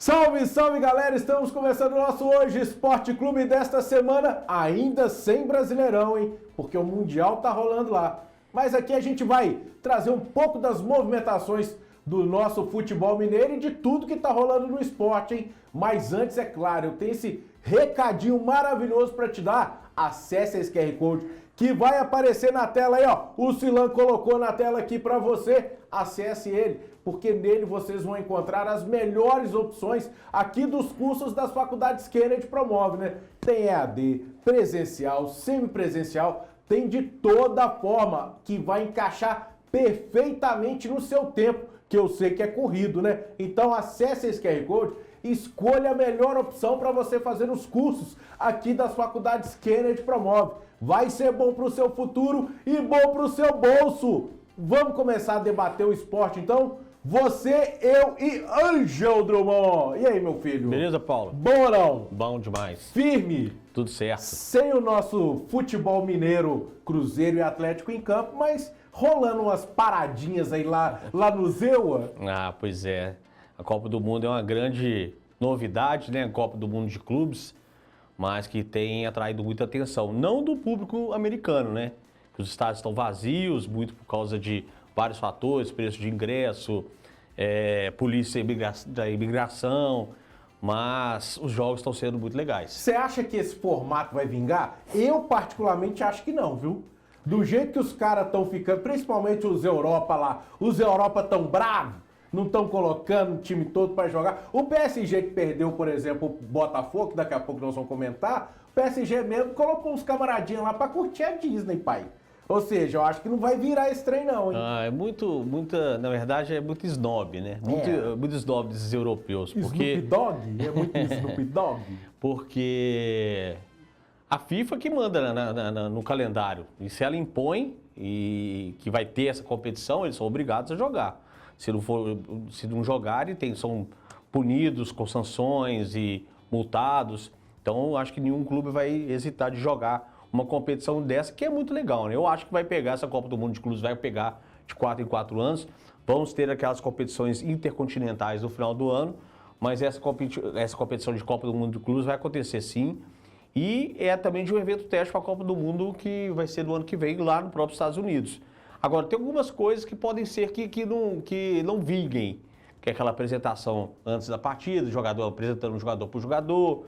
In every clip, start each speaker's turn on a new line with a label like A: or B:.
A: Salve, salve galera, estamos começando o nosso Hoje Esporte Clube desta semana, ainda sem Brasileirão, hein? Porque o Mundial tá rolando lá. Mas aqui a gente vai trazer um pouco das movimentações do nosso futebol mineiro e de tudo que tá rolando no esporte, hein? Mas antes, é claro, eu tenho esse recadinho maravilhoso para te dar. Acesse esse QR Code que vai aparecer na tela aí, ó. O Silan colocou na tela aqui para você. Acesse ele, porque nele vocês vão encontrar as melhores opções aqui dos cursos das faculdades Kennedy promove, né? Tem EAD, presencial, semipresencial, tem de toda forma que vai encaixar perfeitamente no seu tempo, que eu sei que é corrido, né? Então acesse esse QR Code, escolha a melhor opção para você fazer os cursos aqui das faculdades Kennedy promove. Vai ser bom para o seu futuro e bom para o seu bolso. Vamos começar a debater o esporte, então? Você, eu e Ângelo Drummond. E aí, meu filho?
B: Beleza, Paulo?
A: Bom ou não?
B: Bom demais.
A: Firme?
B: Tudo certo.
A: Sem o nosso futebol mineiro, Cruzeiro e Atlético em campo, mas rolando umas paradinhas aí lá no Zewa.
B: Ah, pois é. A Copa do Mundo é uma grande novidade, né? A Copa do Mundo de clubes, mas que tem atraído muita atenção. Não do público americano, né? Os estádios estão vazios, muito por causa de vários fatores, preço de ingresso, polícia da imigração, mas os jogos estão sendo muito legais.
A: Você acha que esse formato vai vingar? Eu particularmente acho que não, viu? Do jeito que os caras estão ficando, principalmente os Europa lá, os Europa tão bravos, não estão colocando o time todo para jogar. O PSG que perdeu, por exemplo, o Botafogo, que daqui a pouco nós vamos comentar, o PSG mesmo colocou uns camaradinhos lá para curtir a Disney, pai. Ou seja, eu acho que não vai virar esse trem não, hein?
B: Ah, na verdade é muito snob, né? Muito snob desses europeus.
A: Snoop Dogg? É muito Snoop Dogg?
B: Porque a FIFA que manda no calendário. E se ela impõe e que vai ter essa competição, eles são obrigados a jogar. Se não jogarem, são punidos com sanções e multados. Então, acho que nenhum clube vai hesitar de jogar uma competição dessa, que é muito legal, né? Eu acho que vai pegar essa Copa do Mundo de Clubes, vai pegar de 4 em 4 anos. Vamos ter aquelas competições intercontinentais no final do ano, mas essa competição de Copa do Mundo de Clubes vai acontecer sim. E é também de um evento teste para a Copa do Mundo que vai ser no ano que vem, lá no próprio Estados Unidos. Agora, tem algumas coisas que podem ser que não vinguem, que é aquela apresentação antes da partida, jogador apresentando um jogador por jogador,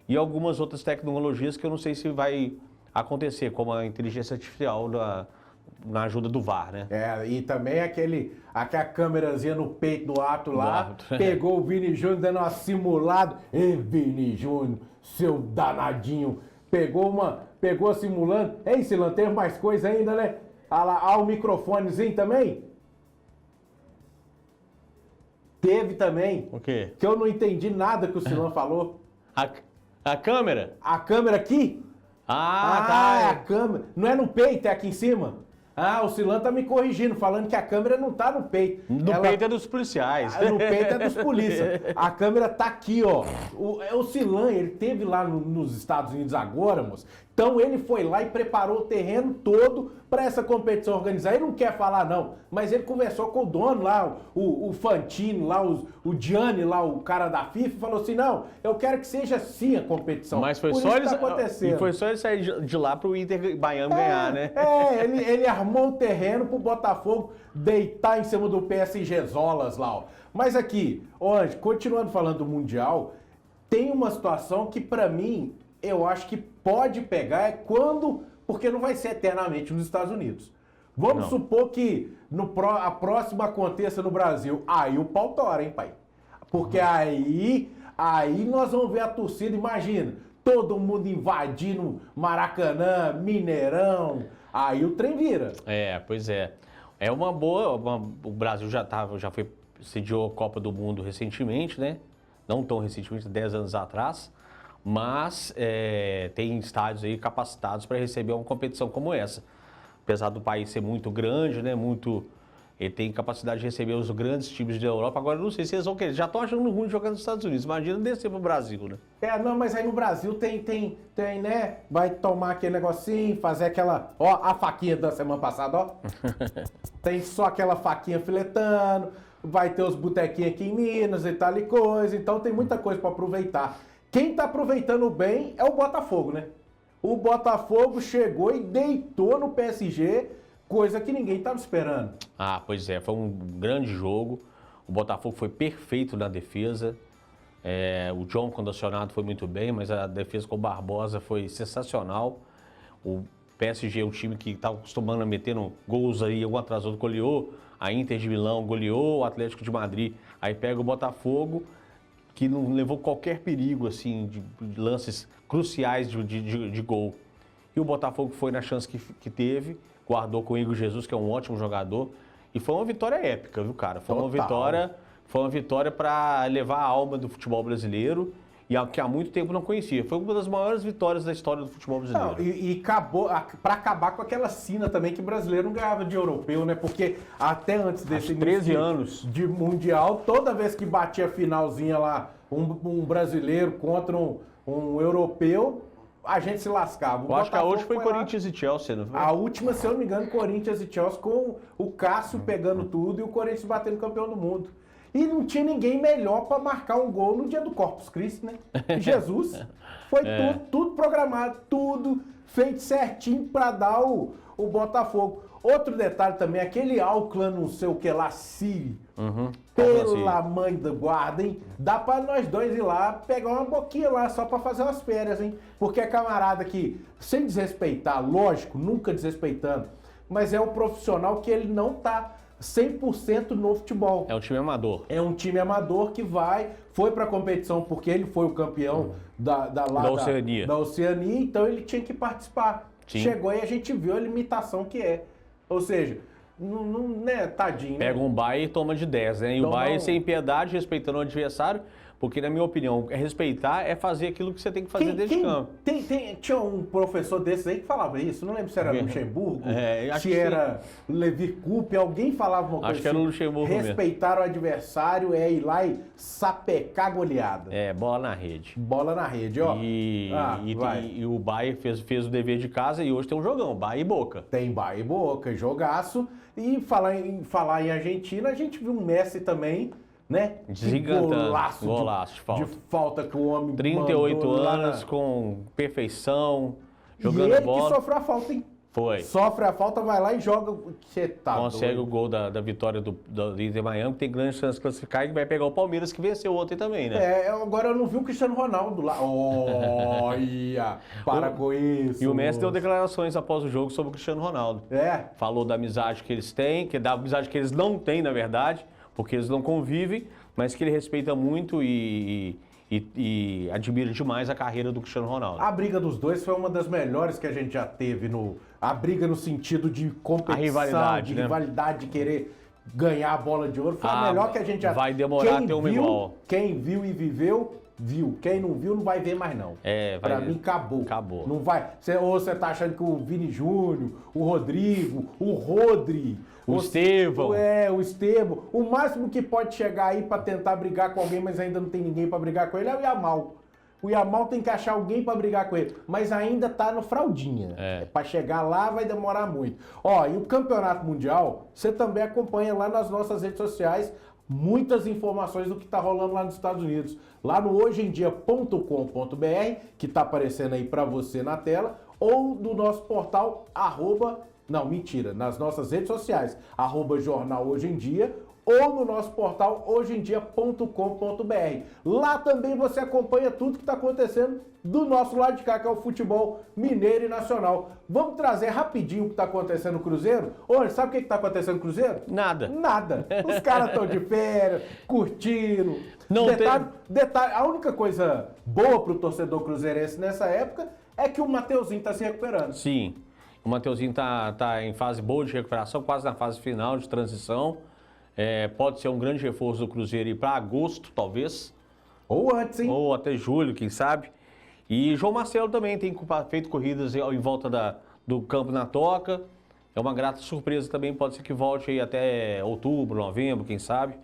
B: e algumas outras tecnologias que eu não sei se vai acontecer, como a inteligência artificial na ajuda do VAR, né?
A: E também aquela câmerazinha no peito do ato lá, pegou o Vini Júnior dando uma simulada. Ei, Vini Júnior, seu danadinho, pegou simulando. Ei, Silan, tem mais coisa ainda, né? O microfonezinho também? Teve também.
B: O quê?
A: Que eu não entendi nada que o Silan falou.
B: A câmera?
A: A câmera aqui?
B: Tá.
A: É a câmera. Não é no peito, é aqui em cima? O Silan tá me corrigindo, falando que a câmera não tá no peito.
B: No peito é dos policiais.
A: No peito é dos polícias. A câmera tá aqui, ó. O Silan, ele teve lá nos Estados Unidos agora, moço. Então ele foi lá e preparou o terreno todo para essa competição organizada. Ele não quer falar não, mas ele conversou com o dono lá, o Fantino lá, o Gianni lá, o cara da FIFA, e falou assim, não, eu quero que seja assim a competição.
B: Mas foi
A: Por
B: só
A: isso
B: ele,
A: tá acontecendo.
B: E foi só ele sair de lá pro Inter Miami ganhar, né?
A: Ele armou o terreno pro Botafogo deitar em cima do PSG Zolas lá, ó. Mas aqui, Anjo, continuando falando do Mundial, tem uma situação que pra mim, eu acho que pode pegar porque não vai ser eternamente nos Estados Unidos. Vamos supor que a próxima aconteça no Brasil. Aí o pau tora, hein, pai? Porque aí nós vamos ver a torcida, imagina, todo mundo invadindo Maracanã, Mineirão, aí o trem vira.
B: Pois é. É uma boa, o Brasil já sediou a Copa do Mundo recentemente, né? Não tão recentemente, 10 anos atrás. Mas tem estádios aí capacitados para receber uma competição como essa. Apesar do país ser muito grande, né, ele tem capacidade de receber os grandes times da Europa. Agora, eu não sei se eles vão querer. Já estão achando ruim jogar nos Estados Unidos. Imagina descer para o Brasil, né?
A: Mas aí no Brasil tem, né? Vai tomar aquele negocinho, fazer aquela... Ó, a faquinha da semana passada, ó. Tem só aquela faquinha filetando. vai ter os botequinhos aqui em Minas e tal e coisa, então tem muita coisa para aproveitar. Quem tá aproveitando bem é o Botafogo, né? O Botafogo chegou e deitou no PSG, coisa que ninguém estava esperando.
B: Ah, pois é, foi um grande jogo. O Botafogo foi perfeito na defesa. O John, quando acionado, foi muito bem, mas a defesa com o Barbosa foi sensacional. O PSG é um time que está acostumando a meter gols aí, um atrás do outro goleou. A Inter de Milão goleou, o Atlético de Madrid. Aí pega o Botafogo, que não levou qualquer perigo, assim, de lances cruciais de gol. E o Botafogo foi na chance que teve, guardou com o Igor Jesus, que é um ótimo jogador. E foi uma vitória épica, viu, cara? Foi uma vitória para levar a alma do futebol brasileiro e que há muito tempo não conhecia. Foi uma das maiores vitórias da história do futebol brasileiro.
A: Não, e acabou, para acabar com aquela sina também que brasileiro não ganhava de europeu, né? Porque até antes desse
B: 13 anos
A: de Mundial, toda vez que batia finalzinha lá, um brasileiro contra um europeu, a gente se lascava.
B: Eu acho que a última foi Corinthians e Chelsea, não foi?
A: A última, se eu não me engano, Corinthians e Chelsea, com o Cássio pegando tudo e o Corinthians batendo campeão do mundo. E não tinha ninguém melhor para marcar um gol no dia do Corpus Christi, né? Jesus. Foi tudo programado, tudo feito certinho para dar o Botafogo. Outro detalhe também, aquele Auckland, não sei o que lá, City. Pela mãe da guarda, hein? Dá para nós dois ir lá, pegar uma boquinha lá, só para fazer umas férias, hein? Porque é camarada que, sem desrespeitar, lógico, nunca desrespeitando, mas é um profissional que ele não tá 100% no futebol.
B: É um time amador.
A: É um time amador que foi para a competição porque ele foi o campeão da Oceania. Da Oceania, então ele tinha que participar. Sim. Chegou e a gente viu a limitação que é. Ou seja, não né, tadinho.
B: Pega um Bayern e toma de 10, né? E o Bayern sem piedade, respeitando o adversário, porque na minha opinião, respeitar é fazer aquilo que você tem que fazer dentro de campo.
A: Tinha um professor desses aí que falava isso, não lembro se era Luxemburgo, se era Levi Coupe, alguém falava uma coisa
B: assim. Acho que era o Luxemburgo mesmo.
A: Respeitar o adversário é ir lá e sapecar goleada.
B: Bola na rede.
A: Bola na rede, ó.
B: E o Bayern fez o dever de casa e hoje tem um jogão, Bayern e Boca.
A: Tem Bayern e Boca, jogaço. E falar em Argentina, a gente viu um Messi também, né?
B: Desengantando, golaço
A: de falta que o homem
B: 38 anos, com perfeição, jogando
A: bola. E ele
B: bola.
A: que sofreu a falta, hein?
B: Foi.
A: Sofre a falta, vai lá e joga.
B: Consegue o gol da vitória do Inter Miami, que tem grande chance de classificar e vai pegar o Palmeiras, que venceu ontem também, né?
A: Agora eu não vi o Cristiano Ronaldo lá. Olha, para com isso.
B: E o Messi deu declarações após o jogo sobre o Cristiano Ronaldo. Falou da amizade que eles têm, da amizade que eles não têm, na verdade, porque eles não convivem, mas que ele respeita muito e admira demais a carreira do Cristiano Ronaldo.
A: A briga dos dois foi uma das melhores que a gente já teve. A briga no sentido de competição, de rivalidade, de querer ganhar a bola de ouro. Foi a melhor que a gente já teve.
B: Vai demorar a ter uma igual.
A: Quem viu e viveu, viu. Quem não viu, não vai ver mais, não. Pra mim, acabou.
B: Acabou.
A: Não vai. Ou você tá achando que o Vini Júnior, o Rodrigo, o Rodri...
B: O Estevão.
A: O Estevão. O máximo que pode chegar aí pra tentar brigar com alguém, mas ainda não tem ninguém pra brigar com ele, é o Yamal. O Yamal tem que achar alguém pra brigar com ele, mas ainda tá no fraldinha. Pra chegar lá vai demorar muito. E o Campeonato Mundial, você também acompanha lá nas nossas redes sociais muitas informações do que tá rolando lá nos Estados Unidos. Lá no hojeemdia.com.br, que tá aparecendo aí pra você na tela, ou no nosso portal nas nossas redes sociais, @Jornal Hoje em Dia, ou no nosso portal hojeemdia.com.br. Lá também você acompanha tudo que está acontecendo do nosso lado de cá, que é o futebol mineiro e nacional. Vamos trazer rapidinho o que está acontecendo no Cruzeiro? Sabe o que está acontecendo no Cruzeiro?
B: Nada.
A: Os caras estão de férias, curtindo. Detalhe, a única coisa boa para o torcedor cruzeirense nessa época é que o Mateuzinho está se recuperando.
B: Sim. O Mateuzinho tá em fase boa de recuperação, quase na fase final de transição. Pode ser um grande reforço do Cruzeiro ir para agosto, talvez.
A: Ou antes, hein?
B: Ou até julho, quem sabe. E João Marcelo também tem feito corridas em volta do campo na Toca. É uma grata surpresa também, pode ser que volte aí até outubro, novembro, quem sabe.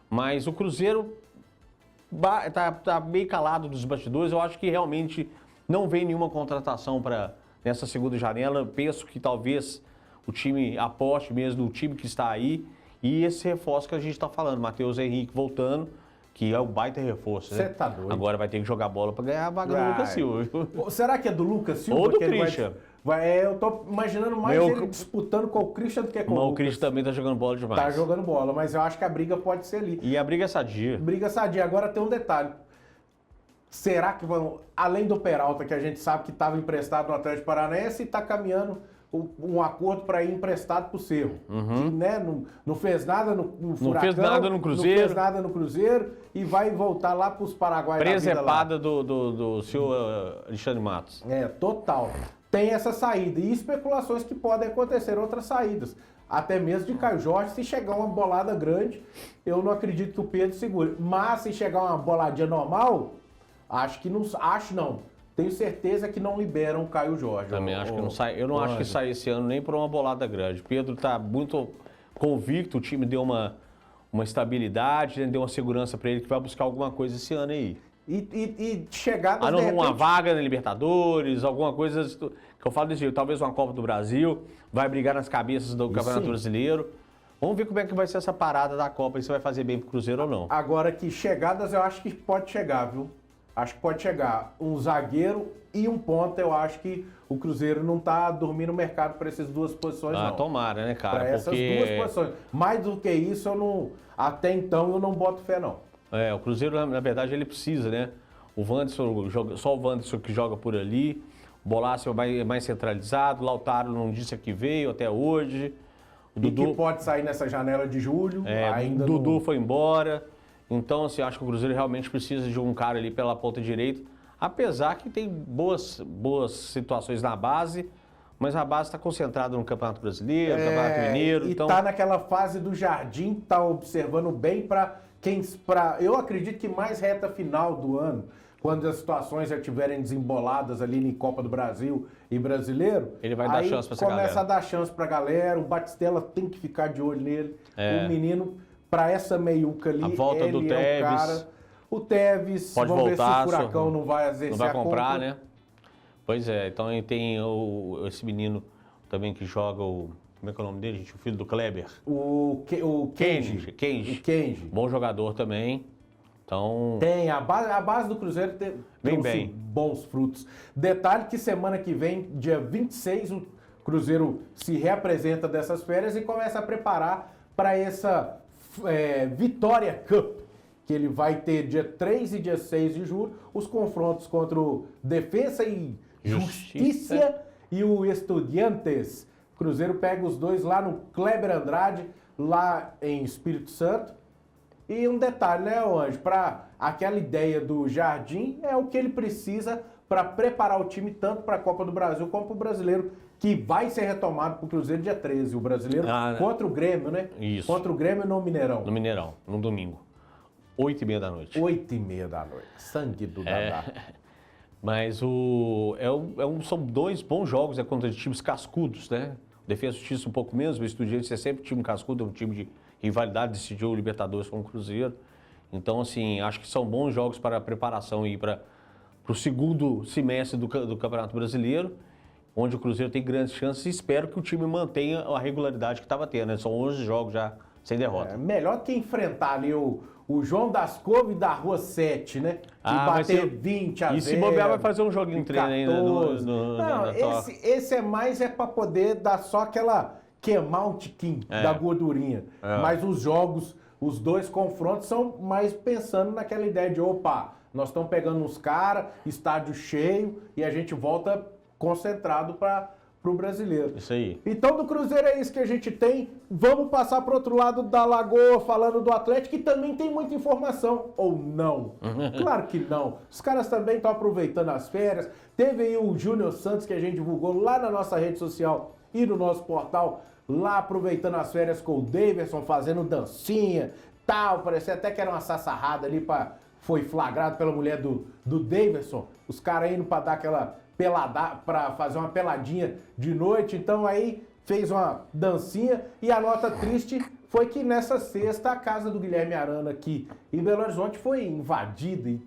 B: Mas o Cruzeiro tá meio calado dos bastidores. Eu acho que realmente não vem nenhuma contratação nessa segunda janela. Penso que talvez o time aposte mesmo no time que está aí E esse reforço que a gente está falando, Matheus Henrique voltando, que é o baita reforço, né?
A: Você tá doido.
B: Agora vai ter que jogar bola para ganhar a vaga do Lucas Silva.
A: Será que é do Lucas Silva?
B: Ou do
A: que ele
B: Christian.
A: eu tô imaginando mais ele disputando com o Christian do que com o Lucas.
B: O Christian também tá jogando bola demais.
A: Tá jogando bola, mas eu acho que a briga pode ser ali.
B: E a briga é sadia.
A: Briga sadia. Agora tem um detalhe. Será que vão, além do Peralta, que a gente sabe que estava emprestado no Atlético Paranaense, está caminhando um acordo para ir emprestado para o Cerro. Que, né, não fez nada no Furacão.
B: Não fez nada no Cruzeiro.
A: Não fez nada no Cruzeiro e vai voltar lá para os Paraguaios.
B: Presepada do senhor Alexandre Matos.
A: Total. Tem essa saída e especulações que podem acontecer, outras saídas. Até mesmo de Caio Jorge, se chegar uma bolada grande, eu não acredito que o Pedro segure. Mas se chegar uma boladinha normal, tenho certeza que não liberam o Caio Jorge.
B: Também acho que não sai. Eu não acho que sai esse ano nem por uma bolada grande. Pedro está muito convicto, o time deu uma estabilidade, né, deu uma segurança para ele que vai buscar alguma coisa esse ano aí.
A: E chegadas
B: de repente... uma vaga na Libertadores, alguma coisa que eu falo desse jeito, talvez uma Copa do Brasil, vai brigar nas cabeças do Campeonato Brasileiro. Vamos ver como é que vai ser essa parada da Copa, se vai fazer bem pro Cruzeiro ou não.
A: Agora que chegadas eu acho que pode chegar, viu? Acho que pode chegar um zagueiro e um ponta. Eu acho que o Cruzeiro não tá dormindo no mercado para essas duas posições, não.
B: Tomara, né, cara?
A: Para essas duas posições. Mais do que isso, até então eu não boto fé, não.
B: O Cruzeiro, na verdade, ele precisa, né? O Wanderson, só o Wanderson que joga por ali. O Bolácio é mais centralizado. O Lautaro não disse que veio até hoje.
A: O Dudu que pode sair nessa janela de julho.
B: O Dudu foi embora. Então, assim, acho que o Cruzeiro realmente precisa de um cara ali pela ponta direita. Apesar que tem boas situações na base, mas a base está concentrada no Campeonato Brasileiro, no Campeonato Mineiro.
A: E está naquela fase do Jardim, está observando bem eu acredito que mais reta final do ano, quando as situações já estiverem desemboladas ali em Copa do Brasil e Brasileiro,
B: ele vai dar chance para essa galera.
A: Começa a dar chance para a galera, o Batistella tem que ficar de olho nele. O menino, para essa meiuca ali,
B: a volta do Tevez.
A: É o cara. O Tevez,
B: pode
A: vamos
B: voltar,
A: ver se o Furacão não vai exercer
B: não vai comprar,
A: compra.
B: Né? Pois é, então tem esse menino também que joga como é que é o nome dele, gente? O filho do Kleber.
A: O Kenji.
B: Bom jogador também. Então...
A: Tem, a base do Cruzeiro tem bons frutos. Detalhe que semana que vem, dia 26, o Cruzeiro se reapresenta dessas férias e começa a preparar para essa Vitória Cup, que ele vai ter dia 3 e dia 6 de julho, os confrontos contra o Defensa e Justiça e o Estudiantes. O Cruzeiro pega os dois lá no Kleber Andrade, lá em Espírito Santo. E um detalhe, né, Anjo? Para aquela ideia do Jardim, é o que ele precisa para preparar o time tanto para a Copa do Brasil como para o Brasileiro, que vai ser retomado para o Cruzeiro dia 13. O Brasileiro contra o Grêmio, né?
B: Isso.
A: Contra o Grêmio no Mineirão.
B: No Mineirão, no domingo. 8h30 da noite.
A: 8h30 da noite. Sangue do Dadá.
B: Mas são dois bons jogos contra times cascudos, né? Defesa e Justiça um pouco menos, o Estudiantes é sempre time cascudo, é um time de rivalidade, decidiu o Libertadores com o Cruzeiro. Então, assim, acho que são bons jogos para a preparação e para o segundo semestre do Campeonato Brasileiro, onde o Cruzeiro tem grandes chances e espero que o time mantenha a regularidade que estava tendo, né? São 11 jogos já sem derrota.
A: Melhor que enfrentar ali o João das Couves da Rua 7, né? E bater 20-0.
B: E se bobear, vai fazer um joguinho de treino ainda
A: esse é mais para poder dar só queimar um tiquinho da gordurinha. Mas os jogos, os dois confrontos são mais pensando naquela ideia de nós estamos pegando uns caras, estádio cheio e a gente volta concentrado para o brasileiro.
B: Isso aí.
A: Então, do Cruzeiro é isso que a gente tem. Vamos passar para o outro lado da lagoa, falando do Atlético, que também tem muita informação. Ou não? Claro que não. Os caras também estão aproveitando as férias. Teve aí o Júnior Santos, que a gente divulgou lá na nossa rede social e no nosso portal, lá aproveitando as férias com o Daverson, fazendo dancinha, tal. Parecia até que era uma sassarrada ali, foi flagrado pela mulher do Daverson. Os caras indo para dar aquela para fazer uma peladinha de noite, então aí fez uma dancinha e a nota triste foi que nessa sexta a casa do Guilherme Arana aqui em Belo Horizonte foi invadida e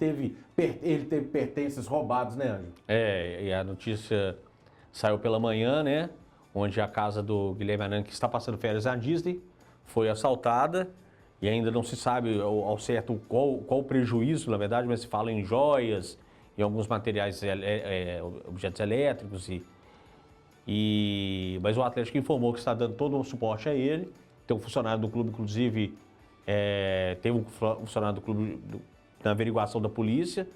A: ele teve pertences roubados, né, Ângelo?
B: E a notícia saiu pela manhã, né, onde a casa do Guilherme Arana, que está passando férias na Disney, foi assaltada e ainda não se sabe ao certo qual o prejuízo, na verdade, mas se fala em joias, em alguns materiais, objetos elétricos. Mas o Atlético informou que está dando todo um suporte a ele. Tem um funcionário do clube, inclusive, teve um funcionário do clube na averiguação da polícia,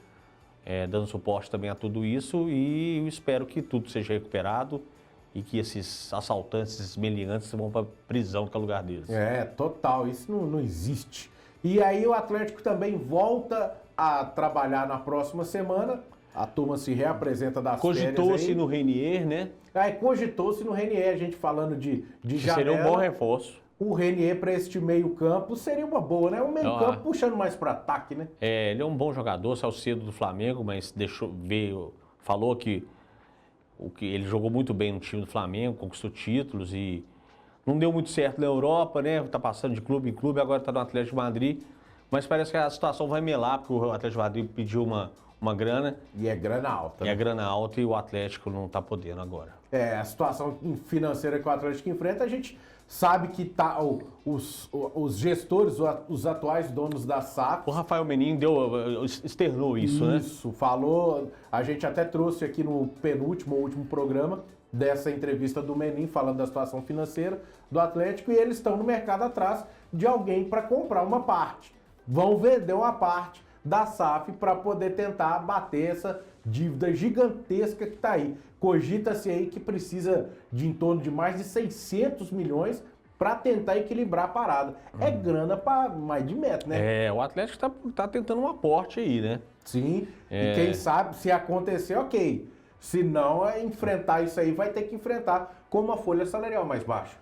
B: dando suporte também a tudo isso, e eu espero que tudo seja recuperado e que esses assaltantes, esses meliantes vão para prisão, que é o lugar deles.
A: Total, isso não existe. E aí o Atlético também volta a trabalhar na próxima semana, a turma se reapresenta das férias.
B: Cogitou-se no Renier, né?
A: Cogitou-se no Renier, a gente falando de janela.
B: Seria um bom reforço.
A: O Renier para este meio-campo seria uma boa, né? Um meio-campo puxando mais para ataque, né?
B: Ele é um bom jogador, saiu cedo do Flamengo, mas falou que ele jogou muito bem no time do Flamengo, conquistou títulos e não deu muito certo na Europa, né? Tá passando de clube em clube, agora tá no Atlético de Madrid, mas parece que a situação vai melar, porque o Atlético de Madrid pediu uma grana.
A: E é grana alta.
B: E é grana alta e o Atlético não tá podendo agora.
A: A situação financeira que o Atlético enfrenta, a gente sabe que os gestores, os atuais donos da SAF...
B: O Rafael Menin externou isso, né?
A: Isso, falou, a gente até trouxe aqui no último programa dessa entrevista do Menin, falando da situação financeira do Atlético, e eles estão no mercado atrás de alguém para comprar uma parte. Vão vender uma parte da SAF para poder tentar abater essa dívida gigantesca que está aí. Cogita-se aí que precisa de em torno de mais de 600 milhões para tentar equilibrar a parada. É grana para mais de metro, né?
B: O Atlético tá tentando um aporte aí, né?
A: Sim, e quem sabe, se acontecer, ok. Se não, enfrentar isso aí, vai ter que enfrentar com uma folha salarial mais baixa.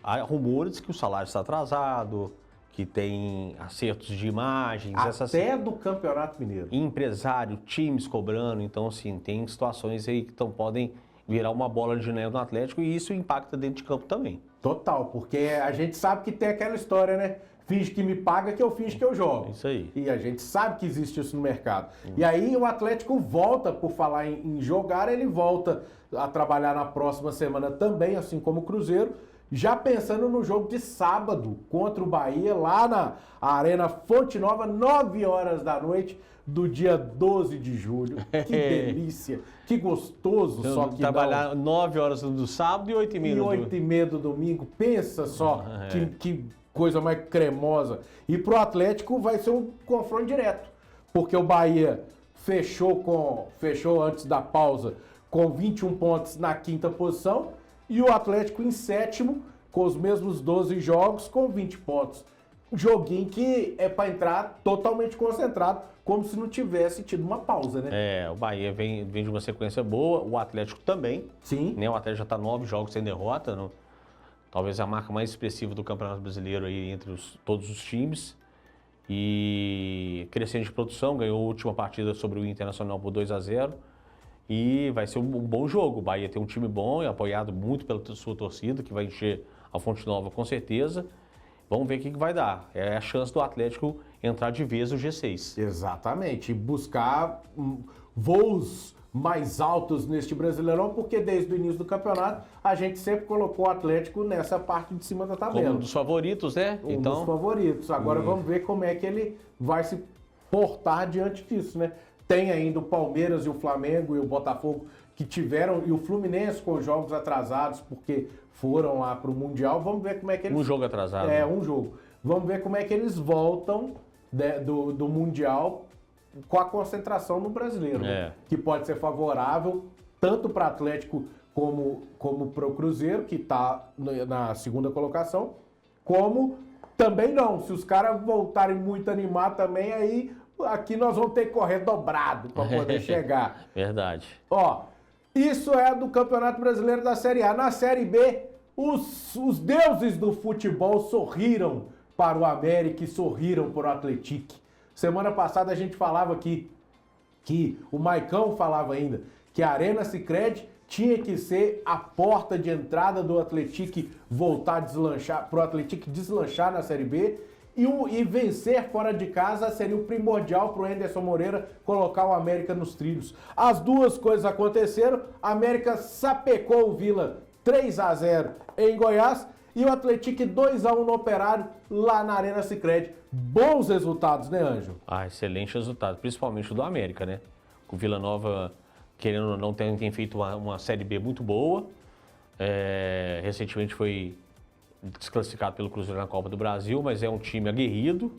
B: Há rumores que o salário está atrasado, que tem acertos de imagens.
A: Até do Campeonato Mineiro.
B: Empresário, times cobrando. Então, assim, tem situações aí que podem virar uma bola de neve no Atlético e isso impacta dentro de campo também.
A: Total, porque a gente sabe que tem aquela história, né? Finge que me paga que eu finge que eu jogo.
B: Isso aí.
A: E a gente sabe que existe isso no mercado. E aí o Atlético volta, por falar em jogar, ele volta a trabalhar na próxima semana também, assim como o Cruzeiro, já pensando no jogo de sábado contra o Bahia, lá na Arena Fonte Nova, 9 horas da noite do dia 12 de julho. Que delícia, que gostoso. Só que
B: trabalhar 9 horas do sábado e 8h30
A: do domingo. 8h30 do domingo, pensa só, que coisa mais cremosa. E pro Atlético vai ser um confronto direto, porque o Bahia fechou antes da pausa com 21 pontos na 5ª posição, e o Atlético em 7º, com os mesmos 12 jogos, com 20 pontos. Um joguinho que é para entrar totalmente concentrado, como se não tivesse tido uma pausa, né?
B: O Bahia vem de uma sequência boa, o Atlético também.
A: Sim.
B: Né? O Atlético já está 9 jogos sem derrota, talvez a marca mais expressiva do Campeonato Brasileiro aí entre todos os times. E crescendo de produção, ganhou a última partida sobre o Internacional por 2-0. E vai ser um bom jogo. O Bahia tem um time bom e apoiado muito pela sua torcida, que vai encher a Fonte Nova com certeza. Vamos ver o que vai dar. É a chance do Atlético entrar de vez no G6.
A: Exatamente. Buscar voos mais altos neste Brasileirão, porque desde o início do campeonato a gente sempre colocou o Atlético nessa parte de cima da tabela.
B: Como um dos favoritos, né?
A: Um dos favoritos. Agora vamos ver como é que ele vai se portar diante disso, né? Tem ainda o Palmeiras e o Flamengo e o Botafogo que tiveram, e o Fluminense com jogos atrasados, porque foram lá para o Mundial. Vamos ver como é que eles...
B: Um jogo atrasado.
A: Um jogo. Vamos ver como é que eles voltam do Mundial com a concentração no Brasileiro. Que pode ser favorável tanto para o Atlético como para o Cruzeiro, que está na 2ª colocação, como também não. Se os caras voltarem muito animados também, aí... Aqui nós vamos ter que correr dobrado para poder chegar.
B: Verdade.
A: Isso é do Campeonato Brasileiro da Série A. Na Série B, os deuses do futebol sorriram para o América e sorriram para o Atlético. Semana passada a gente falava aqui, que o Maicão falava ainda, que a Arena Sicredi tinha que ser a porta de entrada do Atlético voltar a deslanchar, para o Atlético deslanchar na Série B. E vencer fora de casa seria o primordial para o Anderson Moreira colocar o América nos trilhos. As duas coisas aconteceram. A América sapecou o Vila 3-0 em Goiás E o Atlético 2-1 no Operário, lá na Arena Sicredi. Bons resultados, né, Ângelo?
B: Excelente resultado, principalmente do América, né? O Vila Nova, querendo ou não, tem feito uma Série B muito boa. Recentemente foi desclassificado pelo Cruzeiro na Copa do Brasil, mas é um time aguerrido.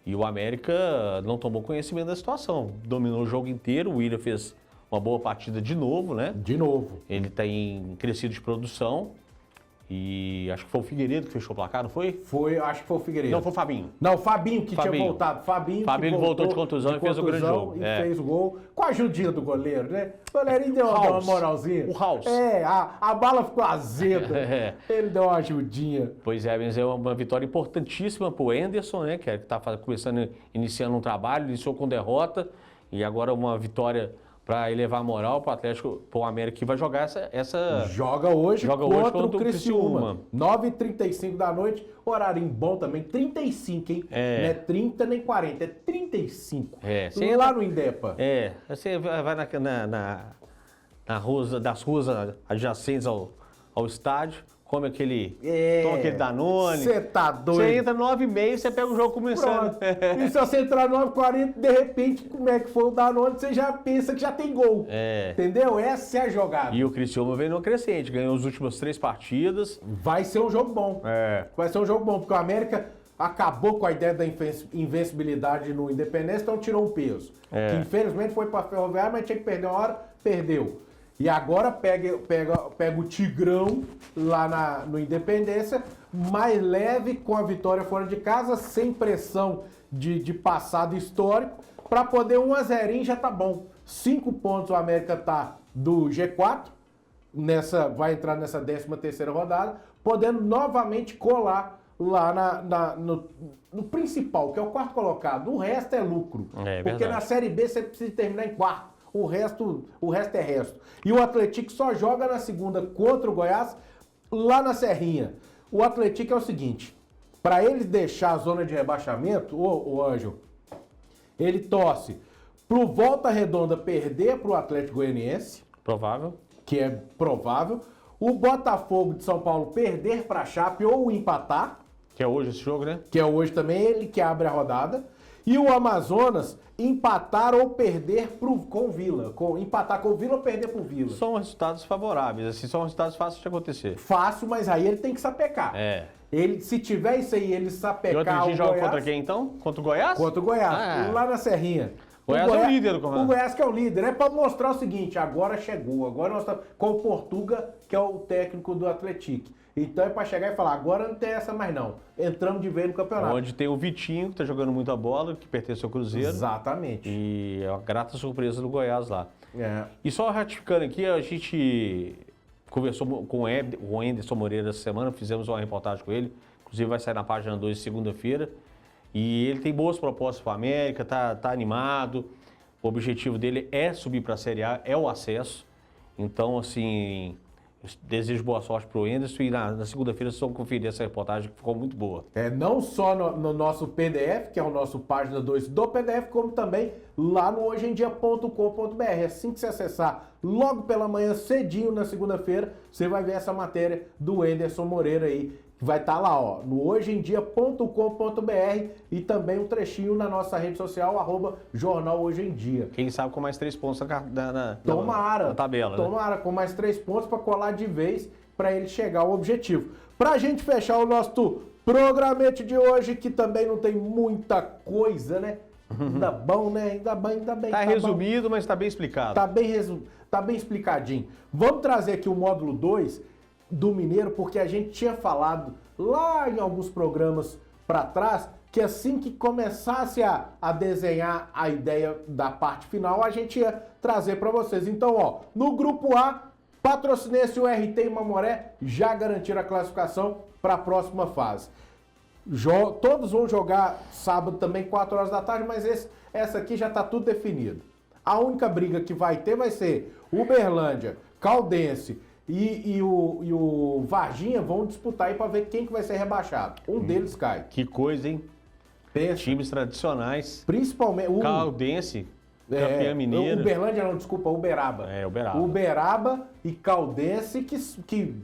B: E o América não tomou conhecimento da situação. Dominou o jogo inteiro, o Willian fez uma boa partida de novo, né?
A: De novo.
B: Ele tem crescido de produção. E acho que foi o Figueiredo que fechou o placar, não foi?
A: Acho que foi o Figueiredo.
B: Não, foi o Fabinho.
A: Não, o Fabinho que tinha voltado. Fabinho
B: que voltou de contusão e fez o grande jogo.
A: E fez o gol. Com a ajudinha do goleiro, né? O goleirinho deu uma moralzinha.
B: O House.
A: A bala ficou azeda. Ele deu uma ajudinha.
B: Pois é, mas é uma vitória importantíssima pro Enderson, né? Que está iniciando um trabalho, iniciou com derrota. E agora uma vitória para elevar a moral para o Atlético, para o América, que vai jogar essa...
A: Joga hoje contra o Criciúma.
B: 9h35
A: da noite, horário bom também, 35, hein? Não é 30 nem 40, é 35. Lá no Indepa.
B: Você vai das ruas adjacentes ao estádio, come toma aquele Danone.
A: Você tá doido.
B: Você entra 9h30, você pega o jogo começando.
A: E se você entrar 9h40, de repente, como é que foi o Danone, você já pensa que já tem gol. Entendeu? Essa é a jogada.
B: E o Criciúma vem no crescente, ganhou as últimas 3 partidas.
A: Vai ser um jogo bom. Vai ser um jogo bom, porque o América acabou com a ideia da invencibilidade no Independência, então tirou um peso. Que infelizmente foi para Ferroviária, mas tinha que perder uma hora, perdeu. E agora pega o Tigrão lá no Independência, mais leve, com a vitória fora de casa, sem pressão de passado histórico, para poder 1-0 já tá bom. 5 pontos o América tá do G4, vai entrar nessa 13ª rodada, podendo novamente colar lá no principal, que é o 4º colocado. O resto é lucro. Porque
B: verdade.
A: Na Série B você precisa terminar em 4º. O resto é resto. E o Atlético só joga na segunda contra o Goiás, lá na Serrinha. O Atlético é o seguinte, para ele deixar a zona de rebaixamento, o Ângelo, ele torce pro Volta Redonda perder pro Atlético Goianiense.
B: Provável.
A: Que é provável. O Botafogo de São Paulo perder pra Chape ou empatar.
B: Que é hoje esse jogo, né?
A: Que é hoje também, ele que abre a rodada. E o Amazonas empatar ou perder com o Vila. Empatar com o Vila ou perder pro Vila.
B: São resultados favoráveis, assim, são resultados fáceis de acontecer.
A: Fácil, mas aí ele tem que sapecar. Ele, se tiver isso aí, ele sapecar o Goiás...
B: E outro dia joga contra quem, então? Contra o Goiás?
A: Contra o Goiás, lá na Serrinha.
B: Goiás é o líder do campeonato.
A: O Goiás que é o líder. É para mostrar o seguinte, agora chegou. Agora nós estamos com o Portuga, que é o técnico do Atlético. Então é para chegar e falar, agora não tem essa mais não. Entramos de vez no campeonato.
B: Onde tem o Vitinho, que tá jogando muita bola, que pertence ao Cruzeiro.
A: Exatamente.
B: E é uma grata surpresa do Goiás lá. E só ratificando aqui, a gente conversou com o Enderson Moreira essa semana, fizemos uma reportagem com ele. Inclusive vai sair na página 2 segunda-feira. E ele tem boas propostas para a América, tá animado. O objetivo dele é subir para a Série A, é o acesso. Então, assim, desejo boa sorte para o Enderson e na segunda-feira vocês vão conferir essa reportagem que ficou muito boa.
A: Não só no nosso PDF, que é o nosso página 2 do PDF, como também lá no hojeemdia.com.br. Assim que você acessar logo pela manhã, cedinho na segunda-feira, você vai ver essa matéria do Enderson Moreira aí. Vai estar lá, ó, no hojeemdia.com.br e também um trechinho na nossa rede social, @Jornal Hoje em Dia.
B: Quem sabe com mais 3 pontos na
A: Tomara,
B: tabela. Né?
A: Com mais 3 pontos para colar de vez para ele chegar ao objetivo. Para a gente fechar o nosso programete de hoje, que também não tem muita coisa, né? Ainda bom, né? Ainda bem.
B: Tá resumido, mas tá bem explicado.
A: Tá bem explicadinho. Vamos trazer aqui o módulo 2 do Mineiro, porque a gente tinha falado lá em alguns programas para trás que assim que começasse a desenhar a ideia da parte final, a gente ia trazer para vocês. Então, ó, no grupo A, Patrocinense, o RT e Mamoré já garantiram a classificação para a próxima fase. Todos vão jogar sábado também, 4 horas da tarde, mas essa aqui já está tudo definido. A única briga que vai ter vai ser Uberlândia, Caldense e o Varginha vão disputar aí para ver quem que vai ser rebaixado. Um deles cai.
B: Que coisa, hein?
A: Pensa.
B: Times tradicionais.
A: Principalmente o
B: Caldense, campeã mineira.
A: Uberlândia não, desculpa, Uberaba.
B: Uberaba.
A: Uberaba e Caldense que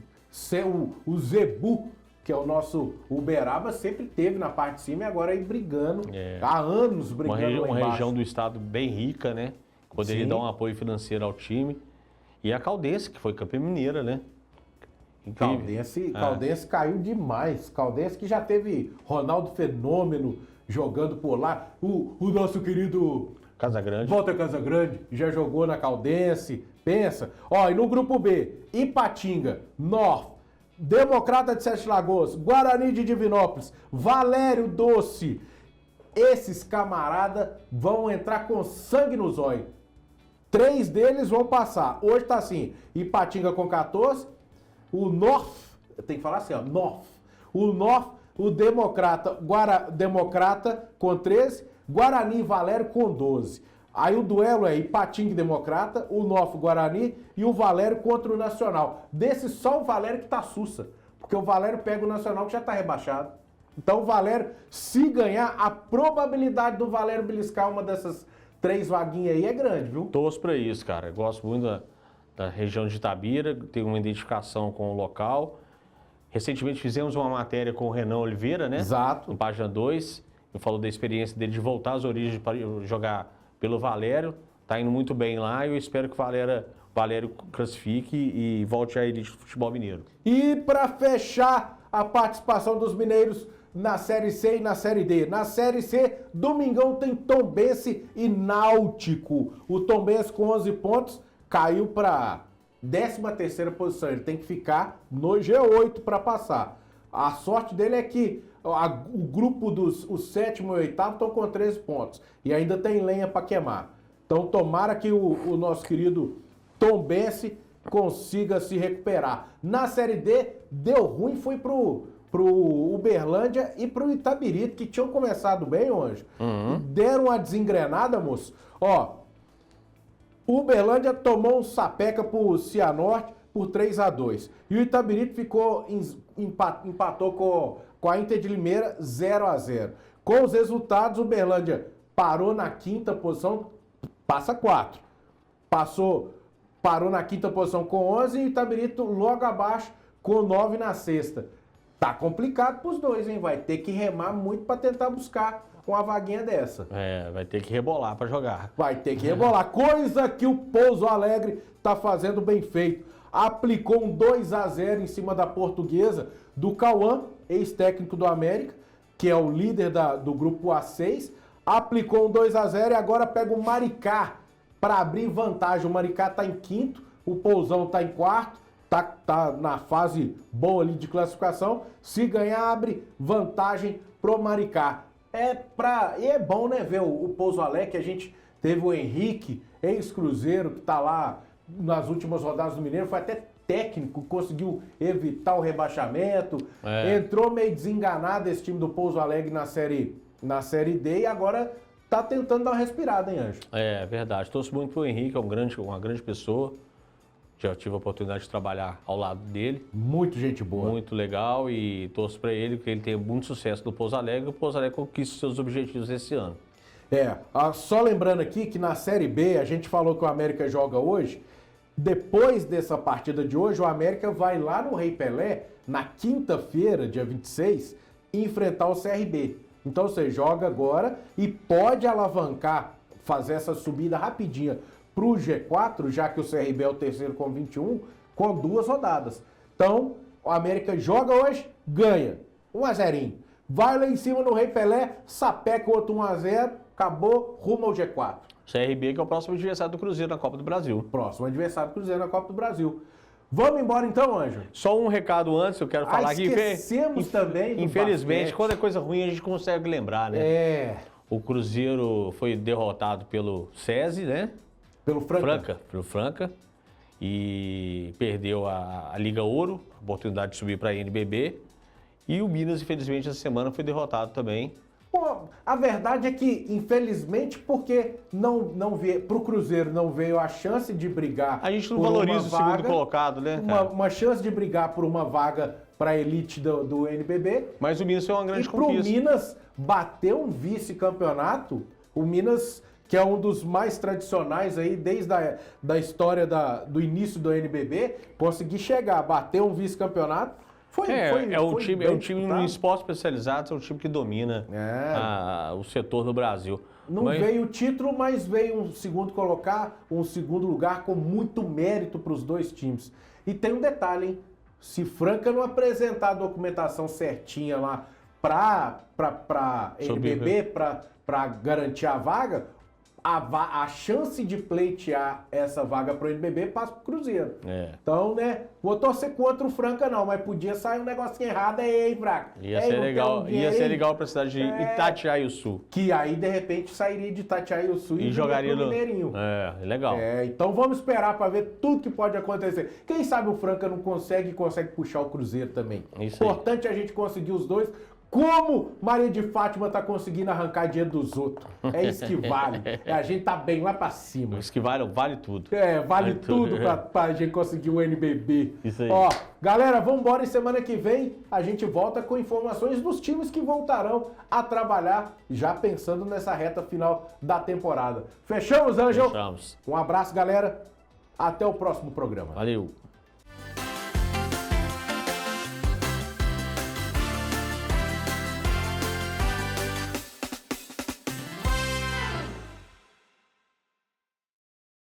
A: o Zebu que é o nosso Uberaba, sempre teve na parte de cima e agora aí brigando, há anos brigando lá
B: Uma
A: embaixo.
B: região do estado bem rica, né? Poderia
A: Sim.
B: dar um apoio financeiro ao time. E a Caldense, que foi campeã mineira, né? Incrível.
A: Caldense caiu demais. Caldense que já teve Ronaldo Fenômeno jogando por lá. O nosso querido
B: Casagrande.
A: Walter Casagrande já jogou na Caldense. Pensa. Ó, e no grupo B, Ipatinga, North, Democrata de Sete Lagoas, Guarani de Divinópolis, Valério Doce. Esses camarada vão entrar com sangue no zóio. 3 deles vão passar. Hoje tá assim, Ipatinga com 14, o North, tem que falar assim, ó, North. O North, o Democrata com 13, Guarani e Valério com 12. Aí o duelo é Ipatinga e Democrata, o North Guarani e o Valério contra o Nacional. Desse só o Valério que tá sussa, porque o Valério pega o Nacional que já tá rebaixado. Então o Valério, se ganhar, a probabilidade do Valério beliscar uma dessas 3 vaguinhas aí é grande, viu?
B: Torço pra isso, cara. Eu gosto muito da região de Itabira, tenho uma identificação com o local. Recentemente fizemos uma matéria com o Renan Oliveira, né?
A: Exato.
B: No página 2. Ele falou da experiência dele de voltar às origens para jogar pelo Valério. Tá indo muito bem lá e eu espero que o Valério classifique e volte à elite do futebol mineiro.
A: E para fechar a participação dos mineiros na Série C e na Série D. Na Série C, domingão tem Tombense e Náutico. O Tombense com 11 pontos caiu para 13ª posição. Ele tem que ficar no G8 para passar. A sorte dele é que o grupo dos o 7º e 8º estão com 13 pontos. E ainda tem lenha para queimar. Então tomara que o nosso querido Tombense consiga se recuperar. Na Série D, deu ruim, foi pro Uberlândia e pro Itabirito, que tinham começado bem hoje. Deram uma desengrenada, moço. Ó, o Uberlândia tomou um sapeca pro Cianorte por 3-2. E o Itabirito empatou com a Inter de Limeira 0-0. Com os resultados, o Uberlândia parou na 5ª posição, passa 4. Parou na 5ª posição com 11 e o Itabirito logo abaixo com 9 na 6ª. Tá complicado pros dois, hein? Vai ter que remar muito para tentar buscar uma vaguinha dessa.
B: Vai ter que rebolar para jogar.
A: Vai ter que rebolar. Coisa que o Pouso Alegre tá fazendo bem feito. Aplicou um 2-0 em cima da Portuguesa do Cauã, ex-técnico do América, que é o líder do grupo A6. Aplicou um 2-0 e agora pega o Maricá para abrir vantagem. O Maricá tá em 5º, o Pousão tá em 4º. Tá na fase boa ali de classificação. Se ganhar, abre vantagem pro Maricá. E é bom, né, ver o Pouso Alegre, que a gente teve o Henrique, ex-Cruzeiro, que tá lá nas últimas rodadas do Mineiro, foi até técnico, conseguiu evitar o rebaixamento. Entrou meio desenganado esse time do Pouso Alegre na série D e agora tá tentando dar uma respirada, hein, Anjo?
B: É verdade. Torço muito pro Henrique, é uma grande pessoa. Já tive a oportunidade de trabalhar ao lado dele.
A: Muito gente boa.
B: Muito legal e torço para ele, porque ele tem muito sucesso no Pouso Alegre e o Pouso Alegre conquista seus objetivos esse ano.
A: Só lembrando aqui que na Série B, a gente falou que o América joga hoje. Depois dessa partida de hoje, o América vai lá no Rei Pelé, na quinta-feira, dia 26, enfrentar o CRB. Então você joga agora e pode alavancar, fazer essa subida rapidinha pro G4, já que o CRB é o terceiro com 21, com 2 rodadas. Então, o América joga hoje, ganha. 1-0. Vai lá em cima no Rei Pelé, sapeca o outro 1-0, acabou, rumo ao G4.
B: CRB, que é o próximo adversário do Cruzeiro na Copa do Brasil.
A: Próximo adversário do Cruzeiro na Copa do Brasil. Vamos embora então, Anjo?
B: Só um recado antes, eu quero falar aqui.
A: Esquecemos também do
B: infelizmente,
A: basquete.
B: quando é coisa ruim, a gente consegue lembrar, né?
A: É.
B: O Cruzeiro foi derrotado pelo SESI, né?
A: Pelo Franca.
B: Pelo Franca. E perdeu a Liga Ouro, a oportunidade de subir para a NBB. E o Minas, infelizmente, essa semana foi derrotado também.
A: Pô, a verdade é que, infelizmente, porque pro Cruzeiro não veio a chance de brigar.
B: A gente não
A: por
B: valoriza
A: uma
B: o segundo
A: vaga,
B: colocado, né, cara?
A: uma chance de brigar por uma vaga para a elite do NBB.
B: Mas o Minas foi uma grande
A: E pro
B: conquista.
A: Minas bater um vice-campeonato, o Minas, que é um dos mais tradicionais aí, desde da história do início do NBB, conseguir chegar, bater um vice-campeonato,
B: É um time
A: tá?
B: em esporte especializado, é um time que domina o setor do Brasil.
A: Não veio o título, mas veio um segundo lugar com muito mérito para os dois times. E tem um detalhe, hein? Se Franca não apresentar a documentação certinha lá para NBB, para garantir a vaga, a chance de pleitear essa vaga pro NBB passa pro Cruzeiro. Então, né, vou torcer contra o Franca não, mas podia sair um negocinho errado aí, hein, Fraca?
B: Ia ser legal pra cidade de Itatiaia-Sul.
A: Que aí, de repente, sairia de Itatiaia-Sul e jogaria no Mineirinho.
B: Legal.
A: Então vamos esperar para ver tudo que pode acontecer. Quem sabe o Franca não consegue puxar o Cruzeiro também. Importante a gente conseguir os dois. Como Maria de Fátima tá conseguindo arrancar dinheiro dos outros. É isso que vale. A gente tá bem lá pra cima.
B: Isso que vale tudo.
A: Vale tudo pra gente conseguir o NBB.
B: Isso aí.
A: Ó, galera, vambora, e semana que vem a gente volta com informações dos times que voltarão a trabalhar, já pensando nessa reta final da temporada. Fechamos, Ângelo?
B: Fechamos.
A: Um abraço, galera. Até o próximo programa.
B: Valeu.